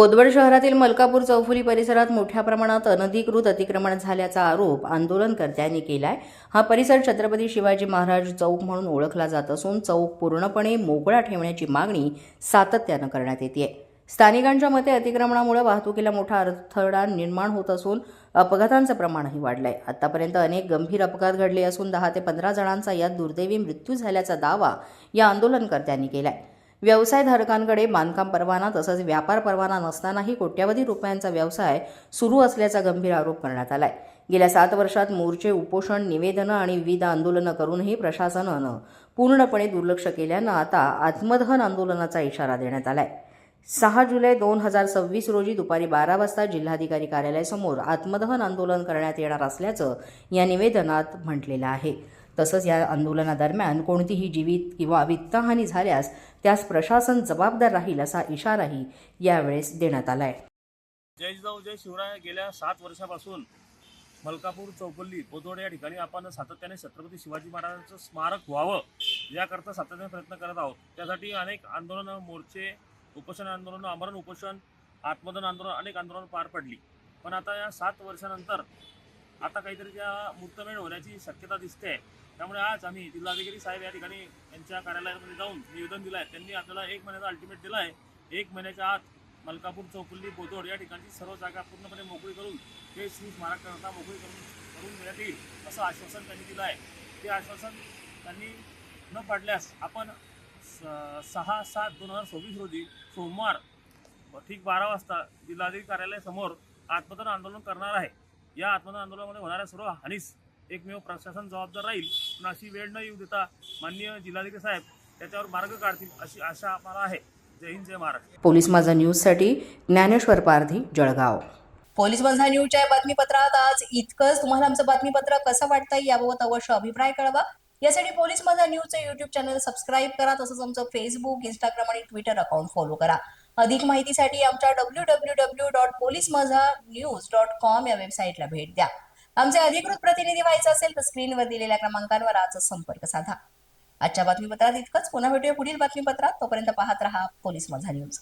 बोदवड शहरातील मलकापूर चौफुली परिसरात मोठ्या प्रमाणात अनधिकृत अतिक्रमण झाल्याचा आरोप आंदोलनकर्त्यांनी केलाय। हा परिसर छत्रपती शिवाजी महाराज चौक म्हणून ओळखला जात असून चौक पूर्णपणे मोकळा ठेवण्याची मागणी सातत्यानं करण्यात येते। स्थानिकांच्या मते अतिक्रमणामुळे वाहतुकीला मोठा अडथळा निर्माण होत असून अपघातांचं प्रमाणही वाढलंय। आतापर्यंत अनेक गंभीर अपघात घडले असून 10 ते 15 जणांचा यात दुर्दैवी मृत्यू झाल्याचा दावा या आंदोलनकर्त्यांनी केलाय। व्यवसायधारकांकडे बांधकाम परवाना तसंच व्यापार परवाना नसतानाही कोट्यवधी रुपयांचा व्यवसाय सुरू असल्याचा गंभीर आरोप करण्यात आलाय। गेल्या 7 वर्षात मोर्चे, उपोषण, निवेदनं आणि विविध आंदोलनं करूनही प्रशासनानं पूर्णपणे दुर्लक्ष केल्यानं आता आत्मदहन आंदोलनाचा इशारा देण्यात आलाय। 6 जुलै 2026 रोजी दुपारी 12 वाजता जिल्हाधिकारी कार्यालयासमोर आत्मदहन आंदोलन करण्यात येणार असल्याचं या निवेदनात म्हटलेलं आहे। तसंच या आंदोलनादरम्यान कोणतीही जीवित किंवा वित्तहानी झाल्यास त्यास प्रशासन जबाबदार राहील असा इशाराही यावेळेस देण्यात आलाय। जय जिजाऊ जय शिवराय गेल्या 7 वर्षापासून मलकापूर चौफुली बोदवड या ठिकाणी आपण सातत्याने छत्रपती शिवाजी महाराजांचं स्मारक व्हावं याकरता सातत्याने प्रयत्न करत आहोत। त्यासाठी अनेक आंदोलनं, मोर्चे, उपोषण आंदोलनं, आमरण उपोषण, आत्मदहन आंदोलन, अनेक आंदोलनं पार पडली। पण आता या 7 वर्षानंतर आता काहीतरी त्या मुहूर्तमेढ होण्याची शक्यता दिसते। त्यामुळे आज आम्ही जिल्हाधिकारी साहेब या ठिकाणी यांच्या कार्यालयामध्ये जाऊन निवेदन दिलं आहे। त्यांनी आपल्याला 1 महिन्याचा अल्टिमेट दिला आहे। 1 महिन्याच्या आत मलकापूर चौफुली बोदवड या ठिकाणची सर्व जागा पूर्णपणे मोकळी करून हे श्री स्मारकाकरता मोकळी करून देण्यात येईल असं आश्वासन त्यांनी दिलं आहे। ते आश्वासन त्यांनी न पाडल्यास आपण 6/7/2026 रोजी सोमवार ठीक 12 वाजता जिल्हाधिकारी कार्यालयासमोर आत्मदहन आंदोलन करणार आहे। या आत्मदहन आंदोलनामध्ये होणाऱ्या सर्व हानीस एकमेव प्रशासन जबाबदार राहील। पण अशी वेळ न येऊ देता माननीय जिल्हाधिकारी साहेब त्याच्यावर मार्ग काढतील अशी आशा आम्हाला आहे। जय हिंद, जय महाराष्ट्र। पोलीस माझा न्यूजसाठी ज्ञानेश्वर पारधी, जळगाव। पोलीस माझा न्यूजच्या बातमीपत्रात आज इतकंच। तुम्हाला आमचं बातमीपत्र कसं वाटतंय याबाबत अवश्य अभिप्राय कळवा। यासाठी पोलीस माझा न्यूजचं YouTube चॅनल सबस्क्राईब करा। तसंच आमचं फेसबुक, इंस्टाग्राम आणि ट्विटर अकाउंट फॉलो करा। अधिक माहितीसाठी आमच्या www.policemazhanews.com या वेबसाईटला भेट द्या। आमचे अधिकृत प्रतिनिधी व्हायचं असेल तर स्क्रीनवर दिलेल्या क्रमांकांवर आजच संपर्क साधा। आजच्या बातमीपत्रात इतकंच। पुन्हा भेटूया पुढील बातमीपत्रात। तोपर्यंत पाहत रहा पोलीस माझा न्यूज।